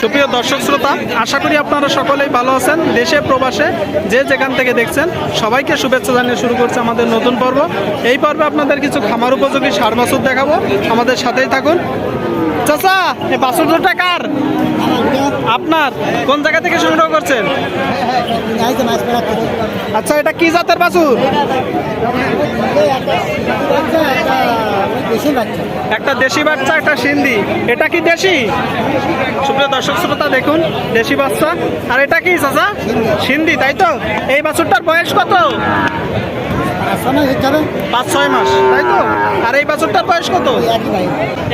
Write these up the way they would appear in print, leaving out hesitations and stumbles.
সুপ্রিয় দর্শক শ্রোতা, আশা করি আপনারা সকলেই ভালো আছেন। দেশে প্রবাসে যে যেখান থেকে দেখছেন সবাইকে শুভেচ্ছা জানিয়ে শুরু করছে আমাদের নতুন পর্ব। এই পর্বে আপনাদের কিছু খামার উপযোগী ষাঁড় বাছুর দেখাবো, আমাদের সাথেই থাকুন। চাচা, এই বাছুর দুটা কার? আপনার? কোন জায়গা থেকে সংগ্রহ করছেন? আচ্ছা, এটা কি জাতের বাছুর? একটা দেশি বাচ্চা, একটা সিন্ধি। এটা কি দেশি? সুপ্রিয় দর্শক শ্রোতা দেখুন, দেশি বাচ্চা। আর এটা কি চাচা? সিন্ধি, তাই তো? এই বাছুরটার বয়স কত? 5-6 মাস, তাই তো? আর এই বাছুরটার বয়স কত?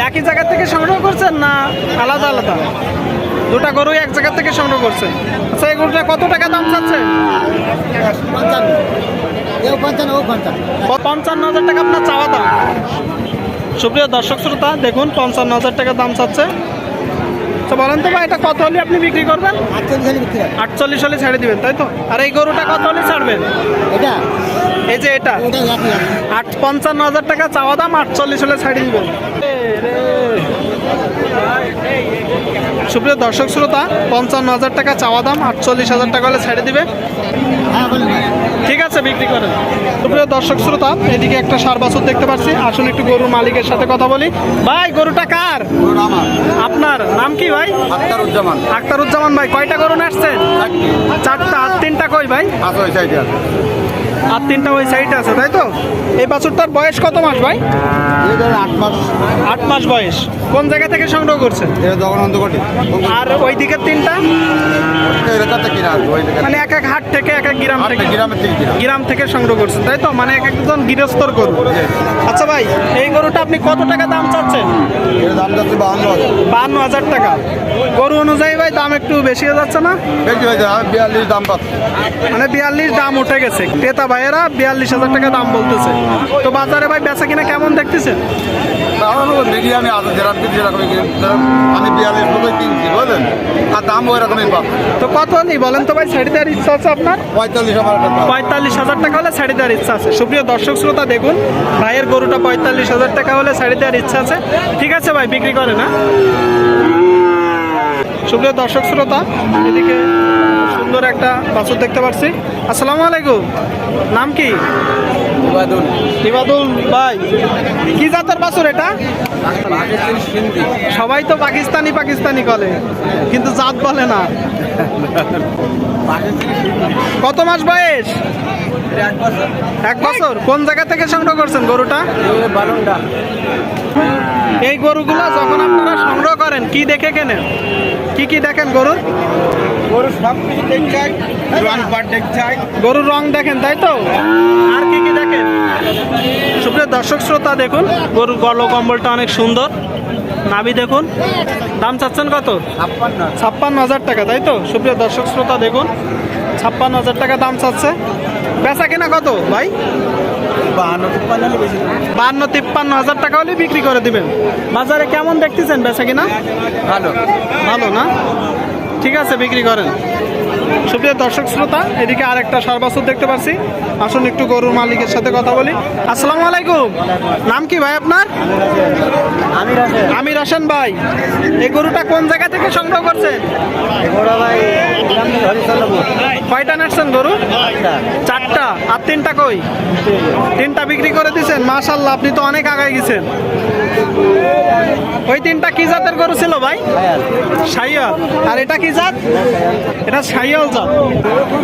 একই জায়গা থেকে সংগ্রহ করছেন না আলাদা আলাদা? দুটা গরু এক জায়গা থেকে সংগ্রহ করছেন। আচ্ছা, এই গরুটা কত টাকা দাম চাচ্ছেন? 55,000 টাকা আপনার চাওয়া দাম। সুপ্রিয় দর্শক শ্রোতা দেখুন, 55,000 টাকা দাম চাচ্ছে। তো বলেন তো ভাই, এটা কত হলে আপনি বিক্রি করবেন? 48 হলে ছেড়ে দিবেন, তাই তো? আর এই গরুটা কত হলে ছাড়বেন? এই যে এটা 55,000 টাকা চাওয়া দাম, 48 হলে ছাড়িয়ে দিবেন। সুপ্রিয় দর্শক শ্রোতা, 55,000 টাকা চাওয়া দাম, 48,000 টাকা হলে ছেড়ে দিবে। ঠিক আছে, বিক্রি করেন। সুপ্রিয় দর্শক শ্রোতা, এদিকে একটা ষাঁড় বাছুর দেখতে পাচ্ছি। আসুন একটু গরুর মালিকের সাথে কথা বলি। ভাই, গরুটা কার? আপনার নাম কি ভাই? আখতারুজ্জামান। আখতারুজ্জামান ভাই, কয়টা গরু আসছেন? 4টা। আর 3টা কই ভাই? আর 3টা ওই সাইডে আছে, তাই তো? এই বাছুরটার বয়স কত মাস ভাই? 8 মাস বয়স। কোন জায়গা থেকে সংগ্রহ করছেন? আর ওই দিকের 3টা মানে এক এক হাট থেকে, এক এক গ্রাম থেকে সংগ্রহ করছেন, তাই তো? মানে এক একজন গৃহস্থর গরু। আচ্ছা ভাই, এই গরুটা আপনি কত টাকা দাম চাচ্ছেন? 52,000 টাকা। গরু অনুযায়ী ভাই দাম একটু বেশি হয়ে যাচ্ছে না? 42 দাম পাচ্ছে, মানে 42 দাম উঠে গেছে। ক্রেতা ভাইয়েরা 42,000 টাকা দাম বলতেছে। তো বাজারে ভাই বেচা কিনা কেমন দেখতেছেন? আমি 42 কিনছি, বুঝলেন? আর দাম ওই রকমই পাবো। তো কত নেই বলেন তো ভাই, ছাড়ি দেওয়ার ইচ্ছা আছে আপনার? 45,000 টাকা হলে ছাড়ি দেওয়ার ইচ্ছা আছে। সুপ্রিয় দর্শক শ্রোতা দেখুন, ভাইয়ের গরুটা 45,000 টাকা হলে ছাড়ি দেওয়ার ইচ্ছা আছে। ঠিক আছে ভাই, বিক্রি করে না। সুপ্রিয় দর্শক শ্রোতা, এদিকে সুন্দর একটা বাছুর দেখতে পাচ্ছি। আসসালামু আলাইকুম, নাম কি? ইবাদুল ভাই, কি জাতের বাছুর এটা? সবাই তো পাকিস্তানি পাকিস্তানি বলে, কিন্তু জাত বলে না। কত মাস বয়স? 1 বছর। কোন জায়গা থেকে সংগ্রহ করছেন গরুটা? এই গরুগুলো যখন আপনারা সংগ্রহ করেন কি দেখে কেনেন? কি দেখেন গরুর? গরুর রং দেখেন, তাই তো? আর কি দেখেন? সুপ্রিয় দর্শক শ্রোতা দেখুন, গরুর গলা কম্বলটা অনেক সুন্দর। নাভি দেখুন। দাম চাচ্ছেন কত? 56,000 টাকা, তাই তো? সুপ্রিয় দর্শক শ্রোতা দেখুন, 56,000 টাকা দাম চাচ্ছে। বেচা কেনা কত ভাই? 52-53,000 টাকা হলে বিক্রি করে দিবেন। বাজারে কেমন দেখতেছেন বেচা কিনা? ভালো না? ঠিক আছে, বিক্রি করেন। সুপ্রিয় দর্শক শ্রোতা, এদিকে আরেকটা ষাঁড় বাছুর দেখতে পাচ্ছি। আসুন একটু গরুর মালিকের সাথে কথা বলি। আসসালামু আলাইকুম, নাম কি ভাই আপনার? আমির হোসেন ভাই, এই গরুটা কোন জায়গা থেকে সংগ্রহ করছেন? কয়টা নাচছেন গরু? 4টা। আর 3টা কই? 3টা বিক্রি করে দিচ্ছেন। মাশাআল্লাহ, আপনি তো অনেক আগায় গেছেন। ওই 3টা কি জাতের গরু ছিল ভাই? শাহিওয়াল। আর এটা কি জাত? এটা শাহিওয়াল জাত।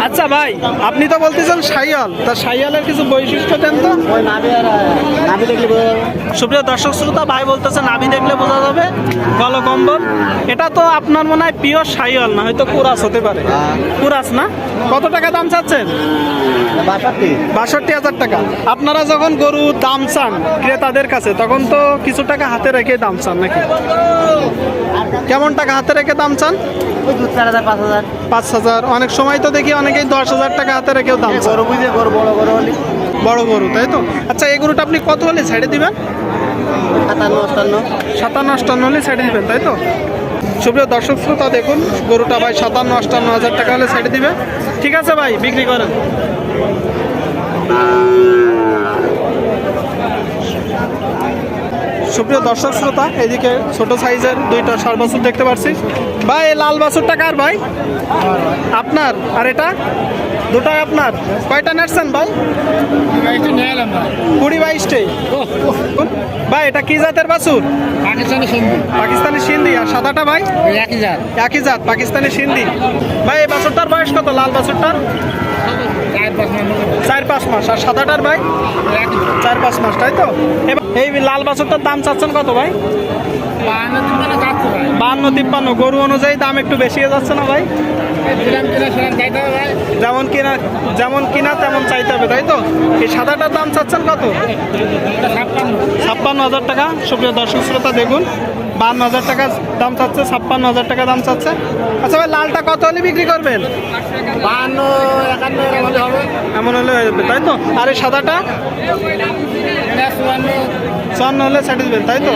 আচ্ছা ভাই, আপনি তো বলতেছেন শাহিওয়াল, তা শাহিওয়ালের কিছু বৈশিষ্ট্য দেন তো। সুপ্রিয় দর্শক শ্রোতা, ভাই বলতেছে নাভি দেখলে বোঝা যাবে, গলা কম্বল। এটা তো আপনার মনে হয় পিওর শাহিওয়াল না, হয়তো কুরাস হতে পারে। কুরাস না? কত টাকা দাম চাচ্ছেন? 62,000 টাকা। আপনারা যখন গরু দাম চান ক্রেতাদের কাছে, তখন তো কিছু টাকা হাতে রেখে দাম চান নাকি? কেমন টাকা হাতে রেখে দাম চান? 5,000। অনেক সময় তো দেখি অনেকেই 10,000 টাকা হাতে রেখেও দাম চান। বড় গরু, তাই তো? আচ্ছা, এই গরুটা আপনি কত হলে ছেড়ে দিবেন? 57-58 হলে ছেড়ে দিবেন, তাই তো? সুপ্রিয় দর্শক শ্রোতা দেখুন, গরুটা ভাই 57-58,000 টাকা হলে ছেড়ে দিবে। ঠিক আছে ভাই, বিক্রি করেন। সুপ্রিয় দর্শক শ্রোতা, এদিকে ছোট সাইজের দুইটা ষাঁড় বাছুর দেখতে পাচ্ছি। ভাই এই লাল বাছুরটা কার ভাই? আপনার। আর এটা দুটাই আপনার? কয়টা নেটছেন ভাই? 20-22টাই। ভাই এটা কি জাতের বাছুর? পাকিস্তানি সিন্ধি। আর সাদাটা ভাই? একই জাত, পাকিস্তানি সিন্ধি। ভাই এই বাছুরটার বয়স কত? লাল বাছুরটার 4-5 মাস। আর সাদাটার ভাই 4-5 মাস, তাই তো? এবার এই লাল বাছুরটার দাম চাচ্ছেন কত ভাই? 52-53। গরু অনুযায়ী দাম একটু বেশি হয়ে যাচ্ছে না ভাই? যেমন কিনা তেমন চাইতে হবে, তাই তো? এই সাদাটার দাম চাচ্ছেন কত? 56,000 টাকা। সুপ্রিয় দর্শক শ্রোতা দেখুন, 52,000 টাকা দাম চাচ্ছে, 56,000 টাকা দাম চাচ্ছে। আচ্ছা ভাই লালটা কত হলে বিক্রি করবেন? 52-51 এমন হলে হয়ে যাবে, তাই তো? আর এই সাদাটা 54 হলে ছেড়ে দেবেন, তাই তো?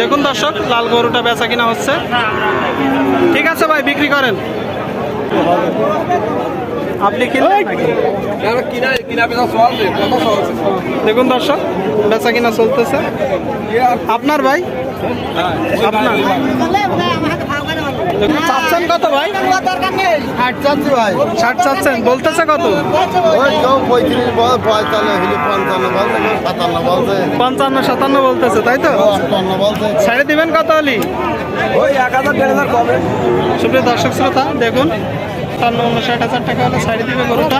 দেখুন দর্শক, লাল গরুটা বেচা কিনা হচ্ছে। ঠিক আছে ভাই, বিক্রি করেন। আপনি কিনলেন নাকি? দেখুন দর্শক, বেচা কিনা চলতেছে। আপনার ভাই? আপনার। চাচ্ছেন কত ভাই? 60 চাচ্ছি ভাই। 60 চাচ্ছেন, বলতেছে কত? ওই কেউ 35 বল, 45 হলে 55 বলছে, কেউ 57 বলছে, 55-57 বলতেছে, তাই তো? 58 বলছে। ছেড়ে দিবেন কত হলি? ওই 1000-1500 কবে? সুপ্রিয় দর্শক শ্রোতা দেখুন, 55-59-60 হাজার টাকা হলে ছেড়ে দিবে গরুটা।